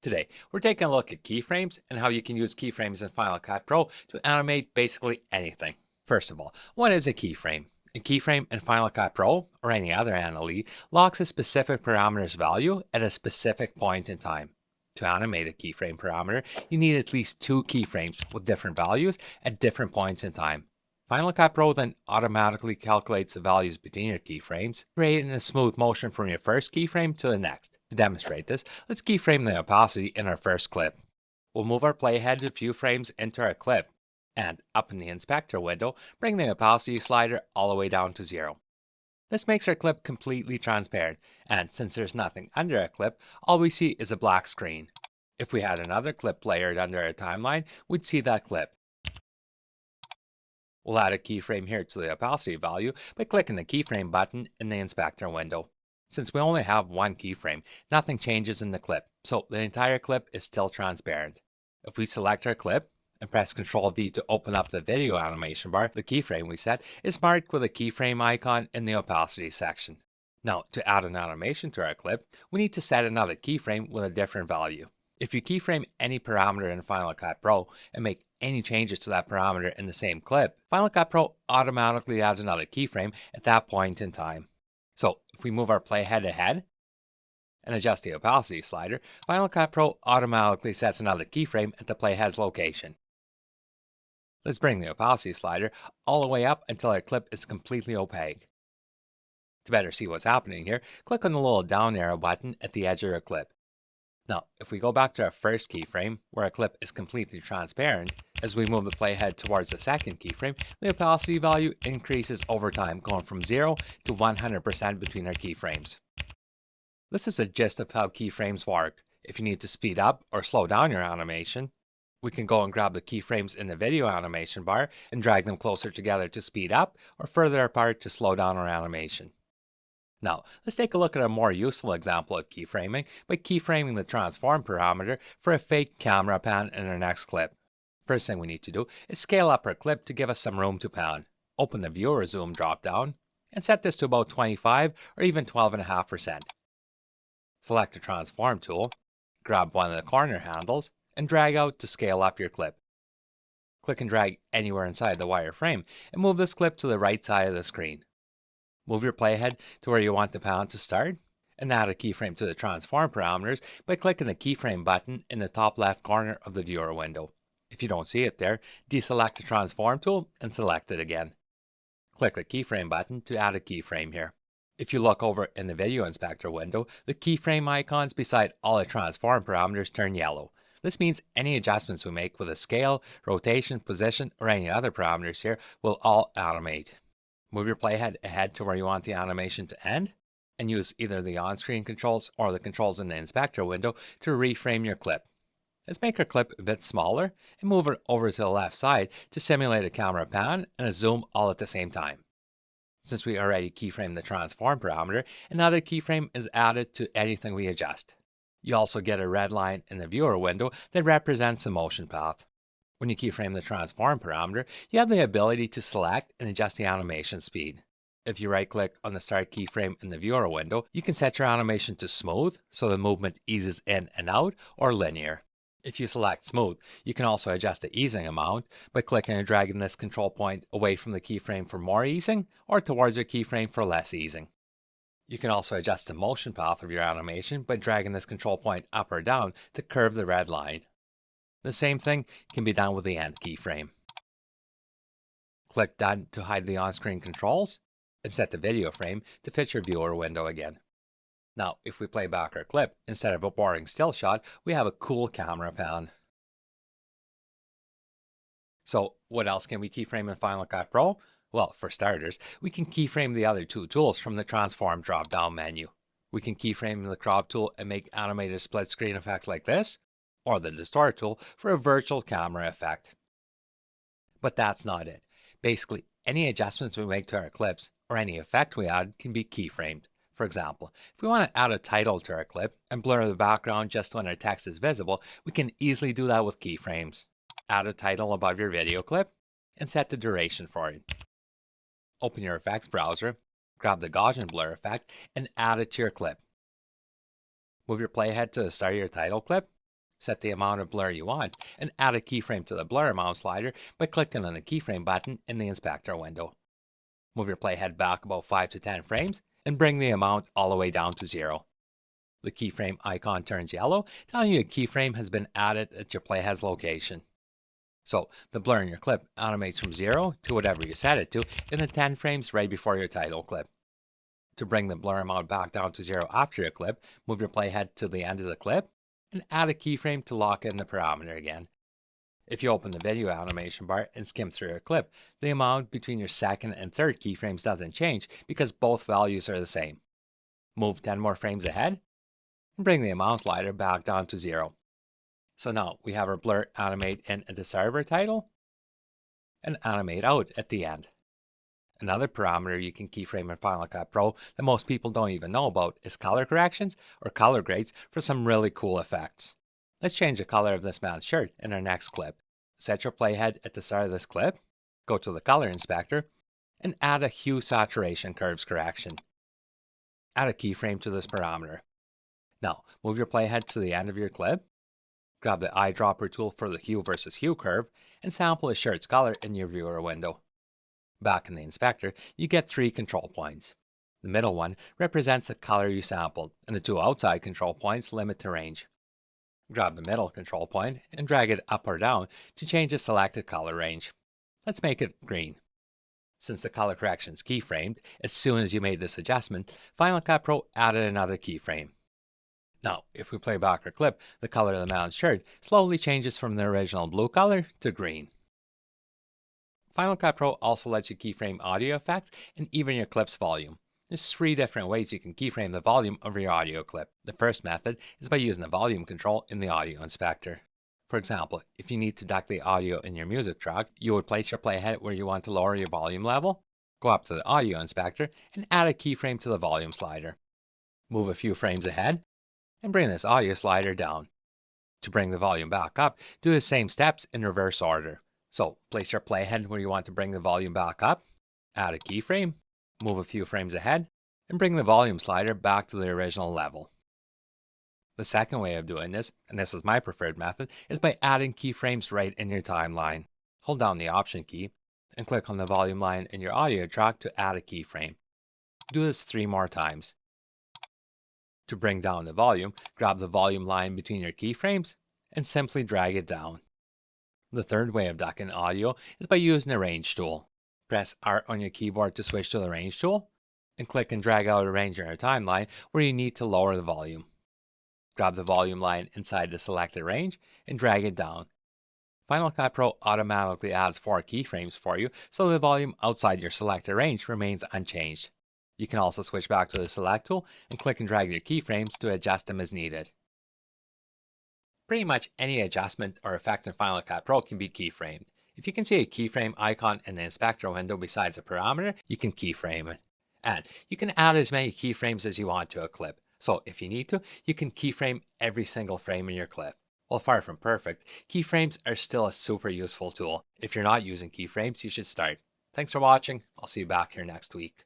Today, we're taking a look at keyframes and how you can use keyframes in Final Cut Pro to animate basically anything. First of all, what is a keyframe? A keyframe in Final Cut Pro, or any other Animate, locks a specific parameter's value at a specific point in time. To animate a keyframe parameter, you need at least two keyframes with different values at different points in time. Final Cut Pro then automatically calculates the values between your keyframes, creating a smooth motion from your first keyframe to the next. To demonstrate this, let's keyframe the opacity in our first clip. We'll move our playhead a few frames into our clip, and up in the inspector window, bring the opacity slider all the way down to 0. This makes our clip completely transparent, and since there's nothing under our clip, all we see is a black screen. If we had another clip layered under our timeline, we'd see that clip. We'll add a keyframe here to the opacity value by clicking the keyframe button in the inspector window. Since we only have one keyframe, nothing changes in the clip, so the entire clip is still transparent. If we select our clip and press Ctrl V to open up the video animation bar, the keyframe we set is marked with a keyframe icon in the opacity section. Now, to add an animation to our clip, we need to set another keyframe with a different value. If you keyframe any parameter in Final Cut Pro and make any changes to that parameter in the same clip, Final Cut Pro automatically adds another keyframe at that point in time. So if we move our playhead ahead and adjust the opacity slider, Final Cut Pro automatically sets another keyframe at the playhead's location. Let's bring the opacity slider all the way up until our clip is completely opaque. To better see what's happening here, click on the little down arrow button at the edge of your clip. Now, if we go back to our first keyframe, where our clip is completely transparent, as we move the playhead towards the second keyframe, the opacity value increases over time, going from 0 to 100% between our keyframes. This is a gist of how keyframes work. If you need to speed up or slow down your animation, we can go and grab the keyframes in the video animation bar and drag them closer together to speed up or further apart to slow down our animation. Now, let's take a look at a more useful example of keyframing by keyframing the transform parameter for a fake camera pan in our next clip. First thing we need to do is scale up our clip to give us some room to pan. Open the viewer zoom dropdown and set this to about 25 or even 12.5%. Select the transform tool, grab one of the corner handles, and drag out to scale up your clip. Click and drag anywhere inside the wireframe and move this clip to the right side of the screen. Move your playhead to where you want the pan to start, and add a keyframe to the transform parameters by clicking the keyframe button in the top left corner of the viewer window. If you don't see it there, deselect the transform tool and select it again. Click the keyframe button to add a keyframe here. If you look over in the video inspector window, the keyframe icons beside all the transform parameters turn yellow. This means any adjustments we make with a scale, rotation, position, or any other parameters here will all animate. Move your playhead ahead to where you want the animation to end, and use either the on-screen controls or the controls in the inspector window to reframe your clip. Let's make our clip a bit smaller and move it over to the left side to simulate a camera pan and a zoom all at the same time. Since we already keyframed the transform parameter, another keyframe is added to anything we adjust. You also get a red line in the viewer window that represents the motion path. When you keyframe the transform parameter, you have the ability to select and adjust the animation speed. If you right-click on the start keyframe in the viewer window, you can set your animation to smooth, so the movement eases in and out, or linear. If you select smooth, you can also adjust the easing amount by clicking and dragging this control point away from the keyframe for more easing, or towards your keyframe for less easing. You can also adjust the motion path of your animation by dragging this control point up or down to curve the red line. The same thing can be done with the end keyframe. Click Done to hide the on-screen controls and set the video frame to fit your viewer window again. Now, if we play back our clip, instead of a boring still shot, we have a cool camera pan. So, what else can we keyframe in Final Cut Pro? Well, for starters, we can keyframe the other two tools from the Transform drop-down menu. We can keyframe the Crop tool and make animated split screen effects like this, or the Distort tool for a virtual camera effect. But that's not it. Basically, any adjustments we make to our clips or any effect we add can be keyframed. For example, if we want to add a title to our clip and blur the background just when our text is visible, we can easily do that with keyframes. Add a title above your video clip and set the duration for it. Open your effects browser, grab the Gaussian blur effect and add it to your clip. Move your playhead to the start of your title clip Set the amount of blur you want, and add a keyframe to the blur amount slider by clicking on the keyframe button in the inspector window. Move your playhead back about 5 to 10 frames, and bring the amount all the way down to 0. The keyframe icon turns yellow, telling you a keyframe has been added at your playhead's location. So the blur in your clip animates from 0 to whatever you set it to in the 10 frames right before your title clip. To bring the blur amount back down to 0 after your clip, move your playhead to the end of the clip and add a keyframe to lock in the parameter again. If you open the video animation bar and skim through your clip, the amount between your second and third keyframes doesn't change because both values are the same. Move 10 more frames ahead and bring the amount slider back down to 0. So now we have our blur animate in at the server title and animate out at the end. Another parameter you can keyframe in Final Cut Pro that most people don't even know about is color corrections or color grades for some really cool effects. Let's change the color of this man's shirt in our next clip. Set your playhead at the start of this clip, go to the color inspector, and add a hue saturation curves correction. Add a keyframe to this parameter. Now, move your playhead to the end of your clip, grab the eyedropper tool for the hue versus hue curve, and sample a shirt's color in your viewer window. Back in the inspector, you get 3 control points. The middle one represents the color you sampled, and the 2 outside control points limit the range. Grab the middle control point and drag it up or down to change the selected color range. Let's make it green. Since the color correction is keyframed, as soon as you made this adjustment, Final Cut Pro added another keyframe. Now, if we play back our clip, the color of the man's shirt slowly changes from the original blue color to green. Final Cut Pro also lets you keyframe audio effects and even your clip's volume. There's 3 different ways you can keyframe the volume of your audio clip. The first method is by using the volume control in the audio inspector. For example, if you need to duck the audio in your music track, you would place your playhead where you want to lower your volume level, go up to the audio inspector, and add a keyframe to the volume slider. Move a few frames ahead, and bring this audio slider down. To bring the volume back up, do the same steps in reverse order. So, place your playhead where you want to bring the volume back up, add a keyframe, move a few frames ahead, and bring the volume slider back to the original level. The second way of doing this, and this is my preferred method, is by adding keyframes right in your timeline. Hold down the Option key and click on the volume line in your audio track to add a keyframe. Do this 3 more times. To bring down the volume, grab the volume line between your keyframes and simply drag it down. The third way of ducking audio is by using the range tool. Press R on your keyboard to switch to the range tool, and click and drag out a range in your timeline where you need to lower the volume. Grab the volume line inside the selected range and drag it down. Final Cut Pro automatically adds 4 keyframes for you, so the volume outside your selected range remains unchanged. You can also switch back to the Select tool and click and drag your keyframes to adjust them as needed. Pretty much any adjustment or effect in Final Cut Pro can be keyframed. If you can see a keyframe icon in the inspector window besides a parameter, you can keyframe it. And you can add as many keyframes as you want to a clip. So if you need to, you can keyframe every single frame in your clip. While far from perfect, keyframes are still a super useful tool. If you're not using keyframes, you should start. Thanks for watching. I'll see you back here next week.